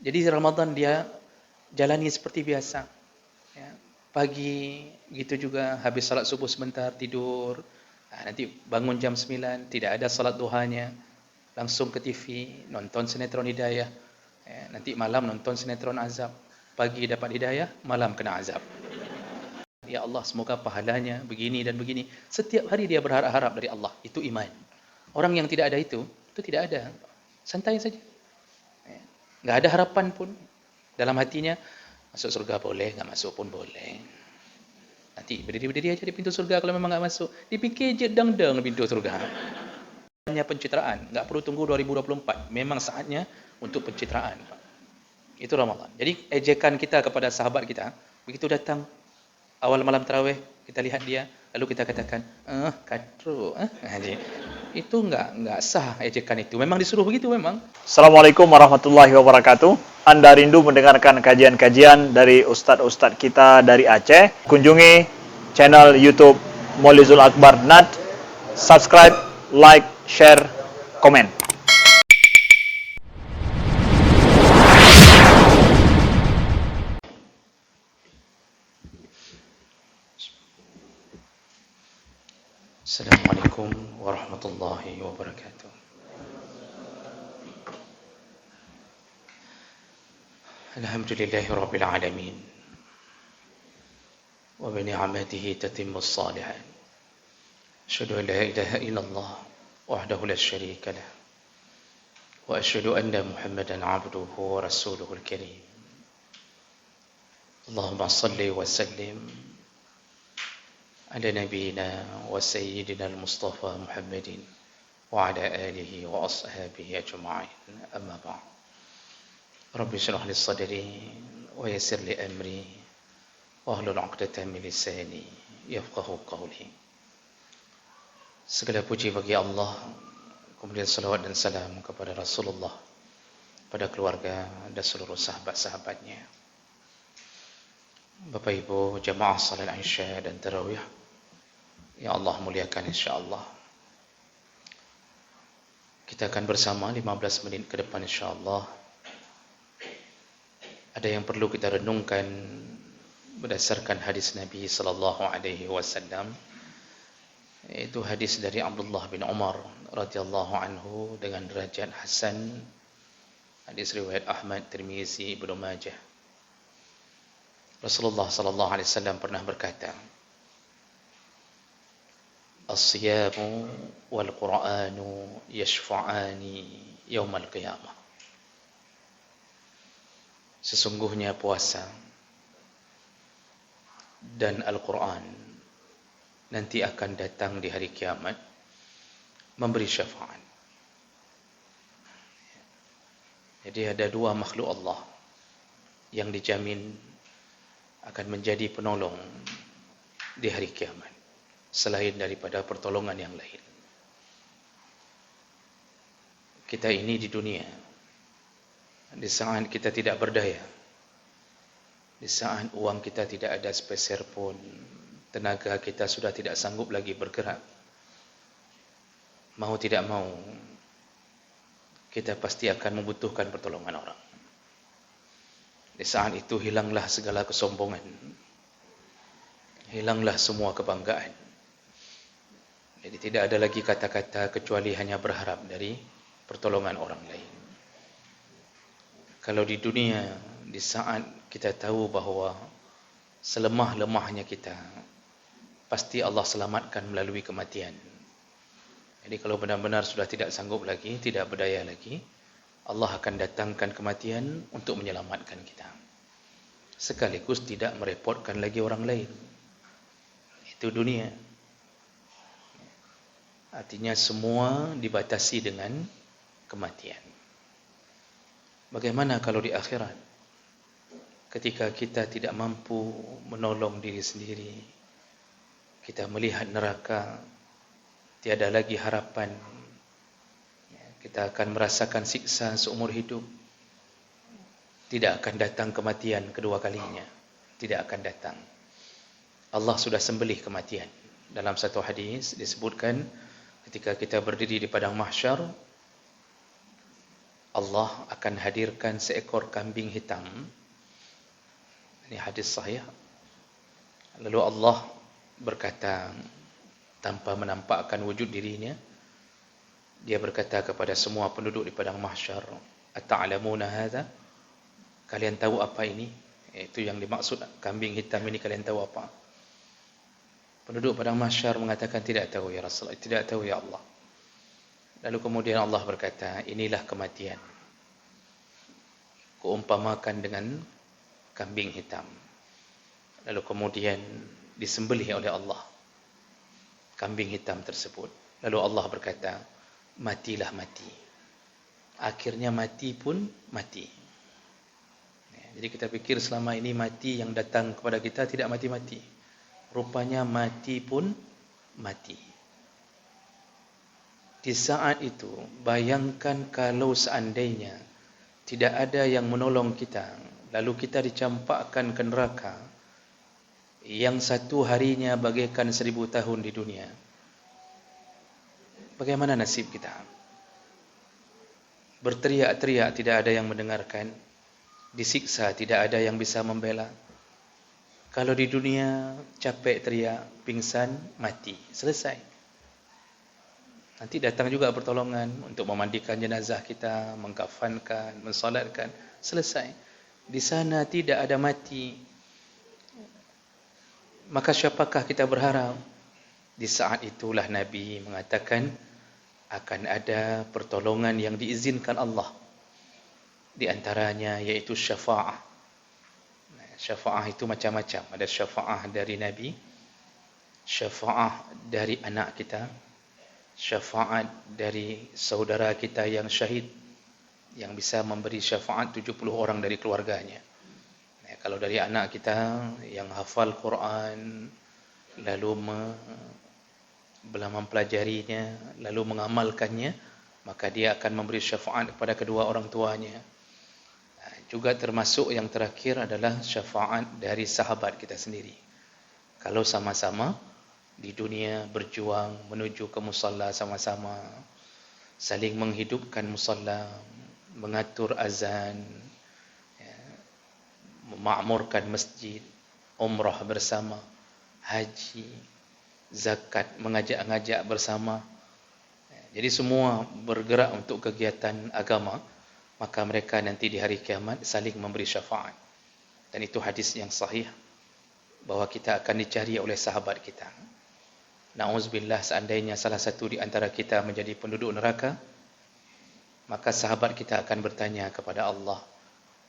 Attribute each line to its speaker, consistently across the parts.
Speaker 1: Jadi Ramadan dia jalani seperti biasa. Ya. Pagi gitu juga habis salat subuh sebentar tidur. Nanti bangun jam 9, tidak ada salat duhanya. Langsung ke TV, nonton sinetron Hidayah. Nanti malam nonton sinetron Azab. Pagi dapat Hidayah, malam kena Azab. Ya Allah, semoga pahalanya begini dan begini. Setiap hari dia berharap-harap dari Allah. Itu iman. Orang yang tidak ada itu tidak ada. Santai saja. Nggak ada harapan pun. Dalam hatinya, masuk surga boleh, nggak masuk pun boleh. Nanti berdiri-berdiri aja di pintu surga kalau memang nggak masuk. Dipikir je dang-dang pintu surga. Hanya pencitraan, nggak perlu tunggu 2024. Memang saatnya untuk pencitraan. Itu Ramadan. Jadi ejekan kita kepada sahabat kita, begitu datang awal malam tarawih, kita lihat dia, lalu kita katakan, katro, itu nggak sah ejekan itu. Memang disuruh begitu memang.
Speaker 2: Assalamualaikum warahmatullahi wabarakatuh. Anda rindu mendengarkan kajian-kajian dari ustadz-ustadz kita dari Aceh? Kunjungi channel YouTube Maulizul Akbar NAT. Subscribe, like, share, komen.
Speaker 1: Assalamualaikum warahmatullahi wabarakatuh. Alhamdulillahi rabbil alamin. Wa bi ni'matihi tatimmu as-salihat. Asyhadu an la ilaha illallah wahdahu la syarika lah. Wa asyhadu anna Muhammadan 'abduhu wa rasuluhul karim. Allahumma shalli wa sallim ala nabiyyina wa sayyidina al-Mustafa Muhammadin wa ala alihi wa ashabihi ajma'in. Amma ba'd. Rabbi shrah li sadri wa yassir li amri wahlul 'uqdatam min lisani yafqahu qawli. Segala puji bagi Allah, kemudian salawat dan salam kepada Rasulullah, pada keluarga dan seluruh sahabat-sahabatnya. Bapak Ibu jamaah salat Isya dan tarawih yang Allah muliakan insyaallah. Kita akan bersama 15 menit ke depan insyaallah. Ada yang perlu kita renungkan berdasarkan hadis Nabi sallallahu alaihi wasallam, yaitu hadis dari Abdullah bin Umar radhiyallahu anhu dengan derajat hasan. Hadis riwayat Ahmad, Tirmizi, Ibnu Majah. Rasulullah sallallahu alaihi wasallam pernah berkata, "As-siyamu wal Qur'anu yashfa'ani yaumal qiyamah." Sesungguhnya puasa dan Al-Quran nanti akan datang di hari kiamat memberi syafaat. Jadi ada dua makhluk Allah yang dijamin akan menjadi penolong di hari kiamat selain daripada pertolongan yang lain. Kita ini di dunia, di saat kita tidak berdaya, di saat uang kita tidak ada sepeser pun, tenaga kita sudah tidak sanggup lagi bergerak, mau tidak mau kita pasti akan membutuhkan pertolongan orang. Di saat itu hilanglah segala kesombongan, hilanglah semua kebanggaan. Jadi tidak ada lagi kata-kata kecuali hanya berharap dari pertolongan orang lain. Kalau di dunia, di saat kita tahu bahawa selemah-lemahnya kita, pasti Allah selamatkan melalui kematian. Jadi kalau benar-benar sudah tidak sanggup lagi, tidak berdaya lagi, Allah akan datangkan kematian untuk menyelamatkan kita. Sekaligus tidak merepotkan lagi orang lain. Itu dunia. Artinya semua dibatasi dengan kematian. Bagaimana kalau di akhirat? Ketika kita tidak mampu menolong diri sendiri, kita melihat neraka, tiada lagi harapan, kita akan merasakan siksa seumur hidup. Tidak akan datang kematian kedua kalinya. Tidak akan datang. Allah sudah sembelih kematian. Dalam satu hadis disebutkan, ketika kita berdiri di padang mahsyar, Allah akan hadirkan seekor kambing hitam. Ini hadis sahih. Lalu Allah berkata tanpa menampakkan wujud dirinya, dia berkata kepada semua penduduk di padang mahsyar, "Ata'lamuna hadza?" Kalian tahu apa ini? Itu yang dimaksud kambing hitam ini, kalian tahu apa? Penduduk padang mahsyar mengatakan, tidak tahu ya Rasulullah, tidak tahu ya Allah. Lalu kemudian Allah berkata, inilah kematian. Kuumpamakan dengan kambing hitam. Lalu kemudian disembelih oleh Allah kambing hitam tersebut. Lalu Allah berkata, matilah mati. Akhirnya mati pun mati. Jadi kita pikir selama ini mati yang datang kepada kita tidak mati-mati. Rupanya mati pun mati. Di saat itu, bayangkan kalau seandainya tidak ada yang menolong kita, lalu kita dicampakkan ke neraka yang satu harinya bagaikan 1000 tahun di dunia. Bagaimana nasib kita? Berteriak-teriak tidak ada yang mendengarkan, disiksa tidak ada yang bisa membela. Kalau di dunia capek teriak, pingsan, mati, selesai. Nanti datang juga pertolongan untuk memandikan jenazah kita, mengkafankan, mensolatkan, selesai. Di sana tidak ada mati. Maka siapakah kita berharap? Di saat itulah Nabi mengatakan akan ada pertolongan yang diizinkan Allah. Di antaranya yaitu syafa'ah. Syafa'ah itu macam-macam. Ada syafa'ah dari Nabi, syafa'ah dari anak kita, syafaat dari saudara kita yang syahid, yang bisa memberi syafaat 70 orang dari keluarganya. Kalau dari anak kita yang hafal Quran, lalu mempelajarinya, lalu mengamalkannya, maka dia akan memberi syafaat kepada kedua orang tuanya. Juga termasuk yang terakhir adalah syafaat dari sahabat kita sendiri. Kalau sama-sama di dunia berjuang menuju ke musalla sama-sama, saling menghidupkan musalla, mengatur azan, memakmurkan masjid, umrah bersama, haji, zakat, mengajak-ngajak bersama. Jadi semua bergerak untuk kegiatan agama, maka mereka nanti di hari kiamat saling memberi syafaat. Dan itu hadis yang sahih, bahwa kita akan dicari oleh sahabat kita. Na'udzubillah, seandainya salah satu di antara kita menjadi penduduk neraka, maka sahabat kita akan bertanya kepada Allah,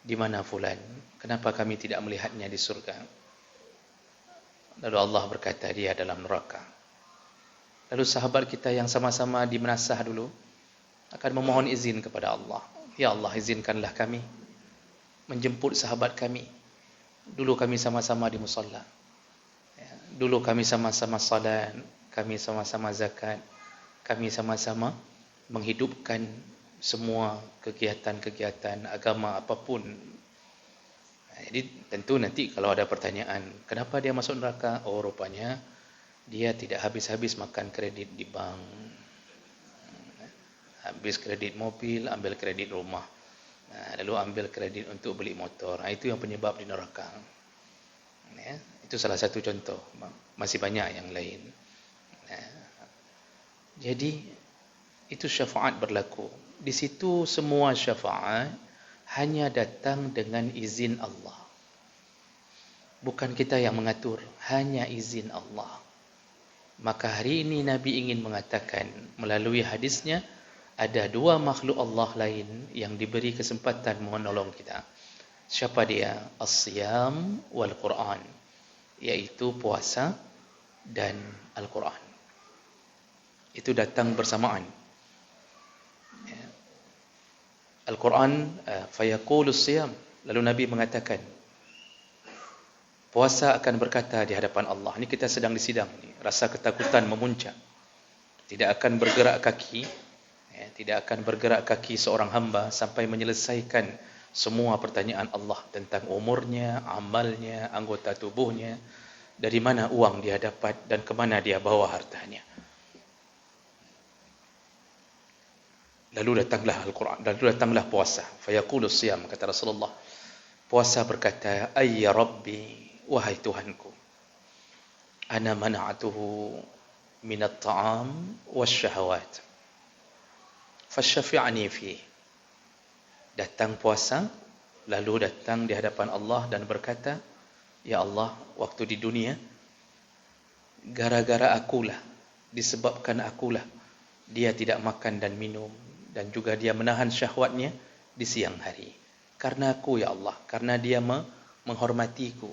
Speaker 1: di mana fulan? Kenapa kami tidak melihatnya di surga? Lalu Allah berkata, dia dalam neraka. Lalu sahabat kita yang sama-sama di menasah dulu akan memohon izin kepada Allah. Ya Allah, izinkanlah kami menjemput sahabat kami. Dulu kami sama-sama di musalla. Dulu kami sama-sama salat, kami sama-sama zakat, kami sama-sama menghidupkan semua kegiatan-kegiatan agama apapun. Jadi tentu nanti kalau ada pertanyaan, kenapa dia masuk neraka? Oh, rupanya dia tidak habis-habis makan kredit di bank. Habis kredit mobil, ambil kredit rumah. Lalu ambil kredit untuk beli motor. Itu yang penyebab di neraka. Itu salah satu contoh. Masih banyak yang lain. Jadi itu syafaat berlaku. Di situ semua syafaat hanya datang dengan izin Allah. Bukan kita yang mengatur, hanya izin Allah. Maka hari ini Nabi ingin mengatakan melalui hadisnya, ada dua makhluk Allah lain yang diberi kesempatan menolong kita. Siapa dia? As-siyam wal Quran, yaitu puasa dan Al-Quran. Itu datang bersamaan. Al-Quran, fayaqulus siyam. Lalu Nabi mengatakan, puasa akan berkata di hadapan Allah. Ini kita sedang disidang. Rasa ketakutan memuncak. Tidak akan bergerak kaki. Tidak akan bergerak kaki seorang hamba sampai menyelesaikan semua pertanyaan Allah tentang umurnya, amalnya, anggota tubuhnya, dari mana uang dia dapat dan kemana dia bawa hartanya. Lalu datanglah Al-Quran, lalu datanglah puasa. Fayaqulu siyam, kata Rasulullah. Puasa berkata, ayya Rabbi, wahai Tuhanku, ana mana'atuhu minat ta'am wasyahawat. Fasyafi'ani fi. Datang puasa, lalu datang di hadapan Allah dan berkata, ya Allah, waktu di dunia, gara-gara akulah, disebabkan akulah, dia tidak makan dan minum, dan juga dia menahan syahwatnya di siang hari. Karena aku, ya Allah, karena dia menghormatiku.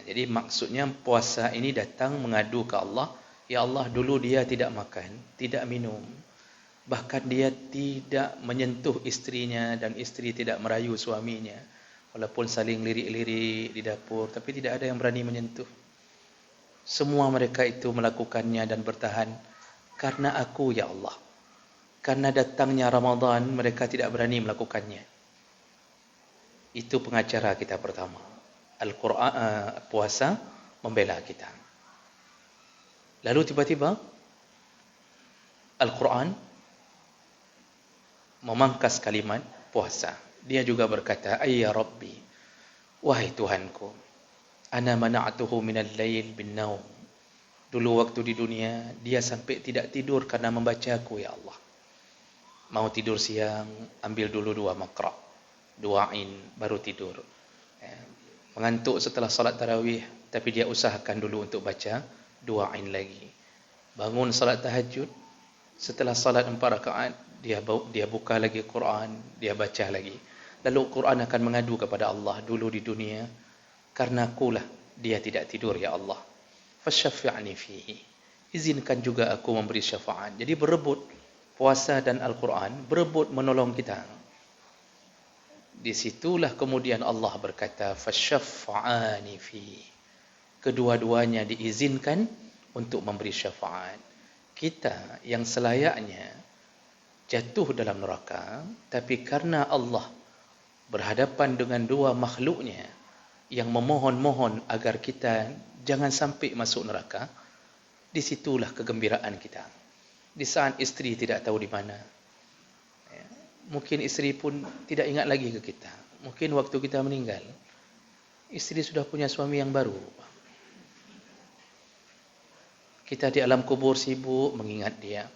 Speaker 1: Jadi maksudnya puasa ini datang mengadu ke Allah, ya Allah, dulu dia tidak makan, tidak minum, bahkan dia tidak menyentuh istrinya dan istri tidak merayu suaminya, walaupun saling lirik-lirik di dapur, tapi tidak ada yang berani menyentuh. Semua mereka itu melakukannya dan bertahan karena aku, ya Allah. Karena datangnya Ramadan, mereka tidak berani melakukannya. Itu pengacara kita pertama. Al-Quran, puasa membela kita. Lalu tiba-tiba Al-Quran memangkas kalimat puasa. Dia juga berkata, ayya Rabbi, wahai Tuhanku, ana mana'atuhu minal lail bin naum. Dulu waktu di dunia, dia sampai tidak tidur karena membacaku, ya Allah. Mau tidur siang, ambil dulu 2 makra, 2 ain, baru tidur. Mengantuk setelah salat tarawih, tapi dia usahakan dulu untuk baca 2 ain lagi. Bangun salat tahajud, setelah salat 4 rakaat, dia buka lagi Quran, dia baca lagi. Lalu Quran akan mengadu kepada Allah, dulu di dunia, karena akulah dia tidak tidur, ya Allah. Fasyafi'ni fihi. Izinkan juga aku memberi syafaat. Jadi berebut. Puasa dan Al-Quran berebut menolong kita. Di situlah kemudian Allah berkata, fasyaffa'ani fi. Kedua-duanya diizinkan untuk memberi syafaat. Kita yang selayaknya jatuh dalam neraka, tapi karena Allah berhadapan dengan 2 makhluknya yang memohon-mohon agar kita jangan sampai masuk neraka, disitulah kegembiraan kita. Di saat istri tidak tahu di mana. Mungkin istri pun tidak ingat lagi ke kita. Mungkin waktu kita meninggal, istri sudah punya suami yang baru. Kita di alam kubur sibuk mengingat dia.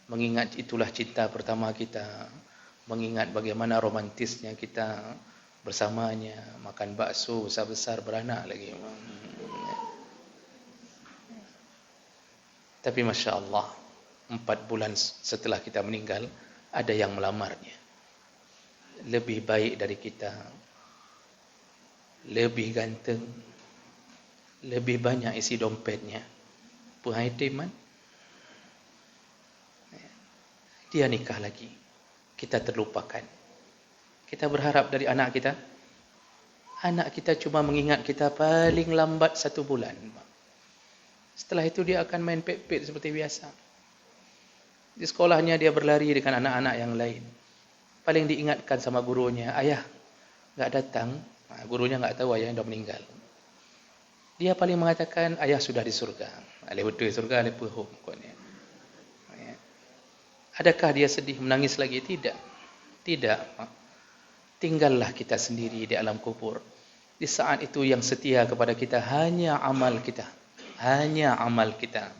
Speaker 1: Mengingat itulah cinta pertama kita. Mengingat bagaimana romantisnya kita bersamanya. Makan bakso besar-besar, beranak lagi. Tapi Masya Allah, 4 bulan setelah kita meninggal, ada yang melamarnya. Lebih baik dari kita, lebih ganteng, lebih banyak isi dompetnya. Penghaiman, dia nikah lagi. Kita terlupakan. Kita berharap dari anak kita cuma mengingat kita paling lambat 1 bulan. Setelah itu dia akan main pet-pet seperti biasa. Di sekolahnya dia berlari dengan anak-anak yang lain. Paling diingatkan sama gurunya, ayah enggak datang. Gurunya enggak tahu ayahnya sudah meninggal. Dia paling mengatakan, ayah sudah di surga. Alih betul surga, alih puhum. Adakah dia sedih, menangis lagi? Tidak. Tidak. Tinggallah kita sendiri di alam kubur. Di saat itu yang setia kepada kita hanya amal kita. Hanya amal kita.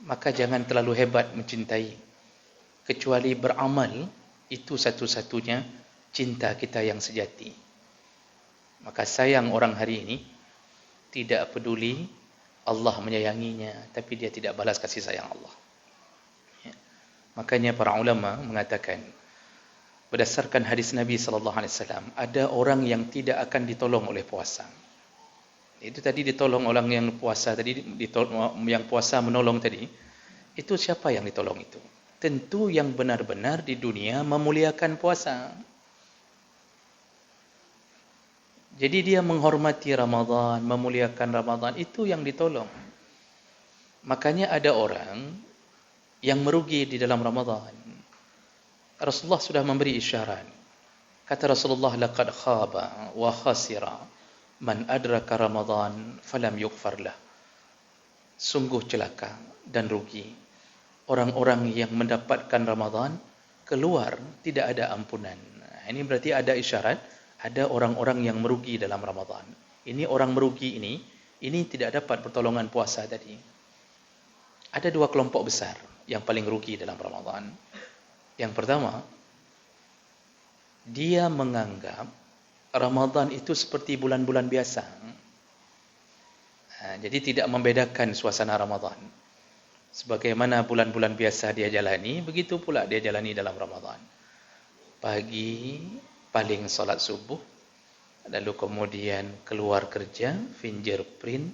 Speaker 1: Maka jangan terlalu hebat mencintai. Kecuali beramal, itu satu-satunya cinta kita yang sejati. Maka sayang orang hari ini, tidak peduli Allah menyayanginya, tapi dia tidak balas kasih sayang Allah. Ya. Makanya para ulama mengatakan, berdasarkan hadis Nabi SAW, ada orang yang tidak akan ditolong oleh puasa. Itu tadi ditolong orang yang puasa tadi, yang puasa menolong tadi. Itu siapa yang ditolong itu? Tentu yang benar-benar di dunia memuliakan puasa. Jadi dia menghormati Ramadan, memuliakan Ramadan, itu yang ditolong. Makanya ada orang yang merugi di dalam Ramadan. Rasulullah sudah memberi isyarat. Kata Rasulullah, laqad khaba wa khasira man adraka Ramadan falam yughfar lah. Sungguh celaka dan rugi orang-orang yang mendapatkan Ramadan keluar tidak ada ampunan. Ini berarti ada isyarat, ada orang-orang yang merugi dalam Ramadan. Ini orang merugi ini tidak dapat pertolongan puasa tadi. Ada dua kelompok besar yang paling rugi dalam Ramadan. Yang pertama, dia menganggap Ramadan itu seperti bulan-bulan biasa. Jadi tidak membedakan suasana Ramadan. Sebagaimana bulan-bulan biasa dia jalani, begitu pula dia jalani dalam Ramadan. Pagi paling solat subuh, lalu kemudian keluar kerja, fingerprint,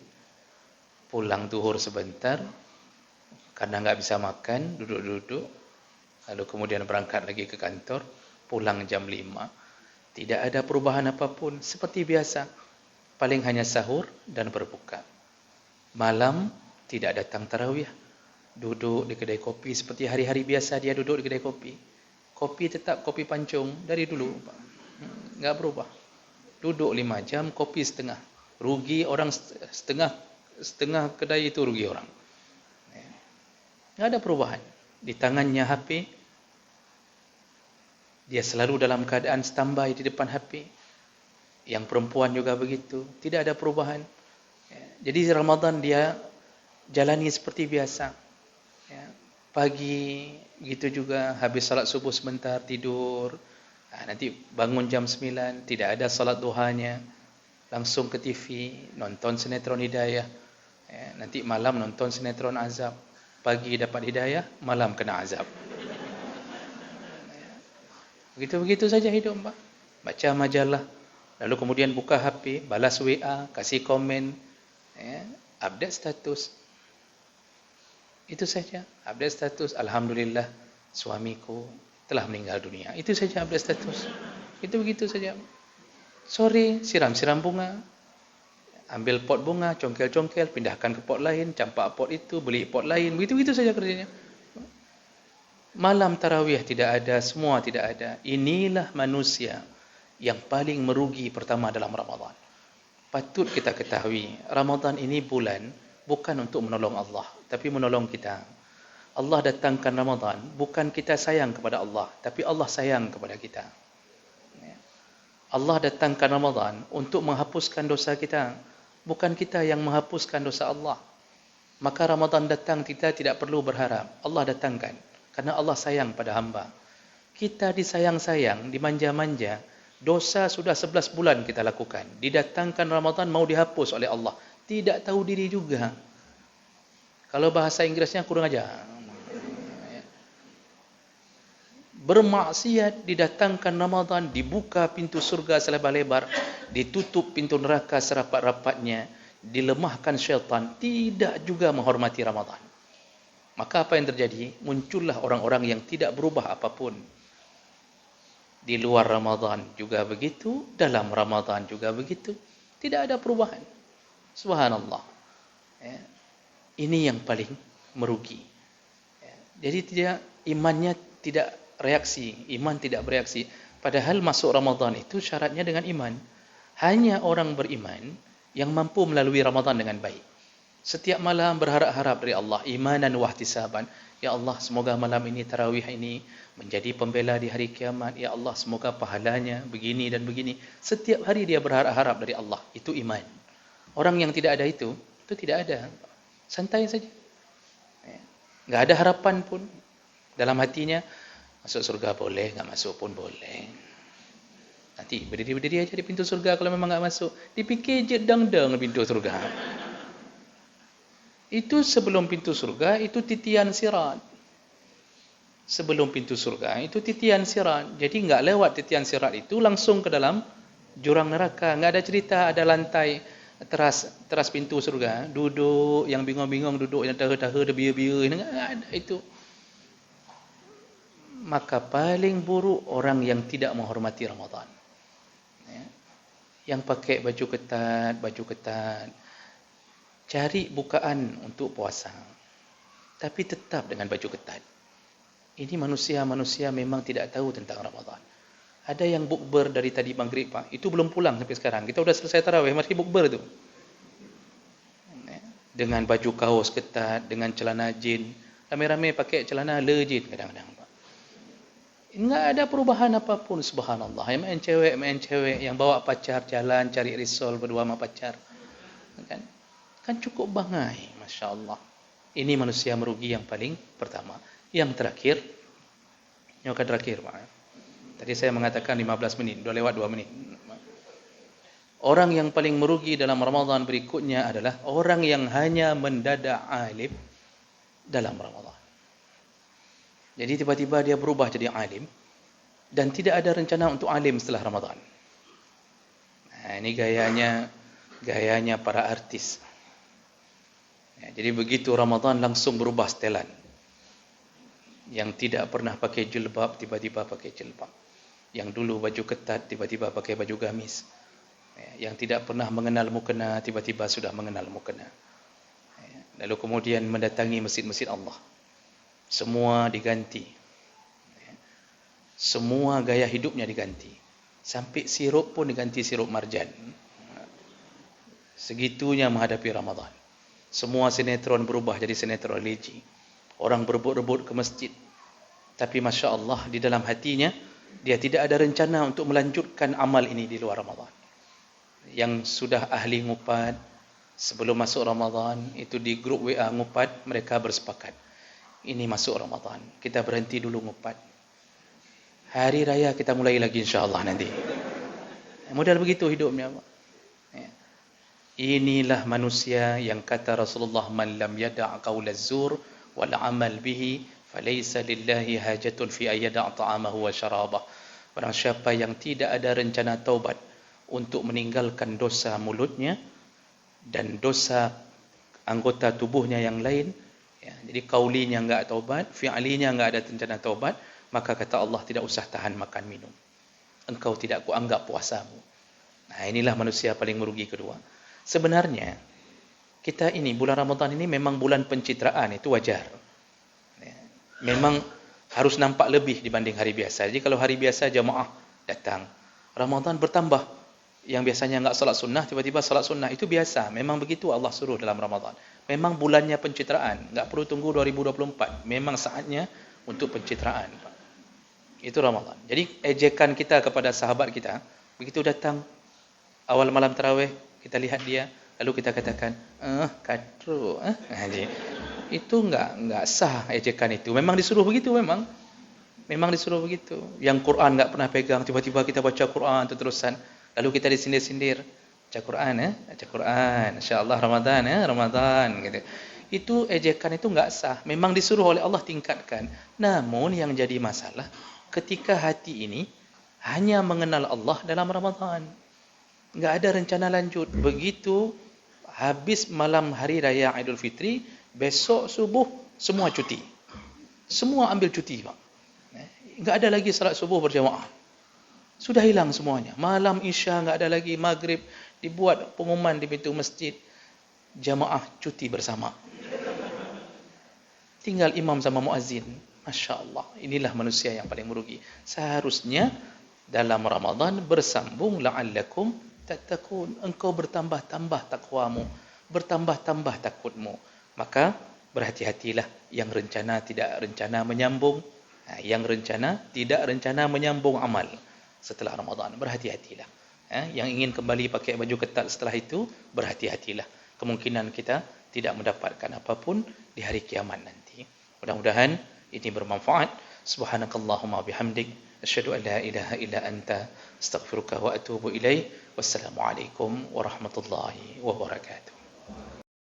Speaker 1: pulang zuhur sebentar, karena nggak bisa makan, duduk-duduk, lalu kemudian berangkat lagi ke kantor, pulang jam 5. Tidak ada perubahan apapun, seperti biasa. Paling hanya sahur dan berbuka. Malam tidak datang tarawih, duduk di kedai kopi seperti hari-hari biasa dia duduk di kedai kopi. Kopi tetap kopi pancung dari dulu, nggak berubah. Duduk 5 jam, kopi setengah. Rugi orang setengah kedai itu rugi orang. Nggak ada perubahan. Di tangannya HP, dia selalu dalam keadaan standby di depan HP. Yang perempuan juga begitu, tidak ada perubahan. Jadi Ramadan dia jalani seperti biasa. Pagi gitu juga, habis salat subuh sebentar tidur. Nanti bangun jam 9, tidak ada salat duhanya, langsung ke TV nonton sinetron Hidayah. Nanti malam nonton sinetron Azab. Pagi dapat Hidayah, malam kena Azab. Begitu-begitu saja hidup, Pak. Baca majalah, lalu kemudian buka HP, balas WA, kasih komen, update status. Itu saja, update status. Alhamdulillah, suamiku telah meninggal dunia. Itu saja update status. Itu begitu saja. Sore, siram-siram bunga. Ambil pot bunga, congkel-congkel, pindahkan ke pot lain, campak pot itu, beli pot lain. Begitu-begitu saja kerjanya. Malam tarawih tidak ada, semua tidak ada. Inilah manusia yang paling merugi pertama dalam Ramadan. Patut kita ketahui, Ramadan ini bulan bukan untuk menolong Allah, tapi menolong kita. Allah datangkan Ramadan bukan kita sayang kepada Allah, tapi Allah sayang kepada kita. Allah datangkan Ramadan untuk menghapuskan dosa kita, bukan kita yang menghapuskan dosa Allah. Maka Ramadan datang, kita tidak perlu berharap. Allah datangkan karena Allah sayang pada hamba. Kita disayang-sayang, dimanja-manja. Dosa sudah 11 bulan kita lakukan. Didatangkan Ramadan mau dihapus oleh Allah. Tidak tahu diri juga. Kalau bahasa Inggrisnya kurang ajar. Bermaksiat, didatangkan Ramadan, dibuka pintu surga selebar-lebar, ditutup pintu neraka serapat-rapatnya, dilemahkan syaitan, tidak juga menghormati Ramadan. Maka apa yang terjadi? Muncullah orang-orang yang tidak berubah apapun. Di luar Ramadan juga begitu, dalam Ramadan juga begitu. Tidak ada perubahan. Subhanallah. Ini yang paling merugi. Jadi imannya tidak reaksi, iman tidak bereaksi. Padahal masuk Ramadan itu syaratnya dengan iman. Hanya orang beriman yang mampu melalui Ramadan dengan baik. Setiap malam berharap-harap dari Allah, imanan wahtisaban. Ya Allah, semoga malam ini, tarawih ini menjadi pembela di hari kiamat. Ya Allah, semoga pahalanya begini dan begini. Setiap hari dia berharap-harap dari Allah. Itu iman. Orang yang tidak ada itu tidak ada. Santai saja. Enggak ada harapan pun. Dalam hatinya, masuk surga boleh, enggak masuk pun boleh. Nanti berdiri-berdiri aja di pintu surga kalau memang enggak masuk. Dipikir je dang-dang pintu surga. Itu sebelum pintu surga, itu titian sirat. Sebelum pintu surga, itu titian sirat. Jadi enggak lewat titian sirat itu, langsung ke dalam jurang neraka. Enggak ada cerita, ada lantai teras pintu surga. Duduk, yang bingung-bingung duduk, yang tahu-tahu, ada biar-biar. Enggak ada itu. Maka paling buruk orang yang tidak menghormati Ramadan. Yang pakai baju ketat, cari bukaan untuk puasa, tapi tetap dengan baju ketat. Ini manusia-manusia memang tidak tahu tentang Ramadan. Ada yang bukber dari tadi maghrib, Pak. Itu belum pulang sampai sekarang. Kita sudah selesai tarawih, masih bukber tu. Dengan baju kaos ketat, dengan celana jin, Rame-rame pakai celana legit kadang-kadang. Enggak ada perubahan apapun, subhanallah. Yang main cewek, yang bawa pacar jalan cari risol berdua sama pacar. Kan cukup bangai, Masya Allah. Ini manusia merugi yang paling pertama. Yang terakhir, Pak. Tadi saya mengatakan 15 menit, sudah lewat 2 menit. Orang yang paling merugi dalam Ramadan berikutnya adalah orang yang hanya mendadak alim dalam Ramadan. Jadi tiba-tiba dia berubah jadi alim dan tidak ada rencana untuk alim setelah Ramadan. Nah, ini gayanya para artis. Ya, jadi begitu Ramadan langsung berubah setelan. Yang tidak pernah pakai jilbab tiba-tiba pakai jilbab. Yang dulu baju ketat tiba-tiba pakai baju gamis. Ya, yang tidak pernah mengenal mukena tiba-tiba sudah mengenal mukena. Ya, lalu kemudian mendatangi masjid-masjid Allah. Semua diganti. Semua gaya hidupnya diganti. Sampai sirup pun diganti sirup marjan. Segitunya menghadapi Ramadan. Semua sinetron berubah jadi sinetron religi. Orang berebut-rebut ke masjid. Tapi Masya Allah, di dalam hatinya, dia tidak ada rencana untuk melanjutkan amal ini di luar Ramadan. Yang sudah ahli ngupat, sebelum masuk Ramadan, itu di grup WA ngupat, mereka bersepakat. Ini masuk Ramadan, kita berhenti dulu ngupat. Hari raya kita mulai lagi insyaAllah nanti. Modal begitu hidupnya. Inilah manusia yang kata Rasulullah, man lam yada' qawla zur wal amal bihi falaysa lillahi hajatun fi ayyada' ta'amahu wa syarabah. Barang siapa yang tidak ada rencana taubat untuk meninggalkan dosa mulutnya dan dosa anggota tubuhnya yang lain, ya, jadi kaulinya enggak taubat, fi'alinya enggak ada rencana taubat, maka kata Allah tidak usah tahan makan minum. Engkau tidak kuanggap puasamu. Nah, inilah manusia paling merugi kedua. Sebenarnya kita ini bulan Ramadan ini memang bulan pencitraan, itu wajar. Ya, memang harus nampak lebih dibanding hari biasa. Jadi kalau hari biasa jamaah datang, Ramadan bertambah. Yang biasanya enggak salat sunnah tiba-tiba salat sunnah, itu biasa. Memang begitu Allah suruh dalam Ramadan. Memang bulannya pencitraan, enggak perlu tunggu 2024. Memang saatnya untuk pencitraan, Pak. Itu Ramadan. Jadi ejekan kita kepada sahabat kita, begitu datang awal malam tarawih, kita lihat dia, lalu kita katakan, katro, itu enggak sah ejekan itu. Memang disuruh begitu, memang disuruh begitu. Yang Quran enggak pernah pegang, tiba-tiba kita baca Quran terus-terusan, lalu kita disindir-sindir, baca Quran, baca Quran, insya-Allah Ramadan gitu. Itu ejekan itu enggak sah. Memang disuruh oleh Allah tingkatkan. Namun yang jadi masalah ketika hati ini hanya mengenal Allah dalam Ramadan. Enggak ada rencana lanjut. Begitu habis malam hari raya Idul Fitri, besok subuh semua cuti. Semua ambil cuti, Pak. Enggak ada lagi salat subuh berjamaah. Sudah hilang semuanya. Malam Isya enggak ada lagi, maghrib dibuat pengumuman di pintu masjid, jamaah cuti bersama. Tinggal imam sama muazzin. Masya Allah, inilah manusia yang paling merugi. Seharusnya dalam Ramadan bersambung la'allakum tattaqun. Engkau bertambah-tambah takwamu, bertambah-tambah takutmu. Maka berhati-hatilah yang rencana tidak rencana menyambung, yang rencana tidak rencana menyambung amal setelah Ramadan. Berhati-hatilah. Yang ingin kembali pakai baju ketat setelah itu, berhati-hatilah. Kemungkinan kita tidak mendapatkan apapun di hari kiamat nanti. Mudah-mudahan ini bermanfaat. Subhanakallahumma bihamdik, asyhadu an la ilaha illa anta, astaghfiruka wa atubu ilaik. Wassalamualaikum warahmatullahi wabarakatuh.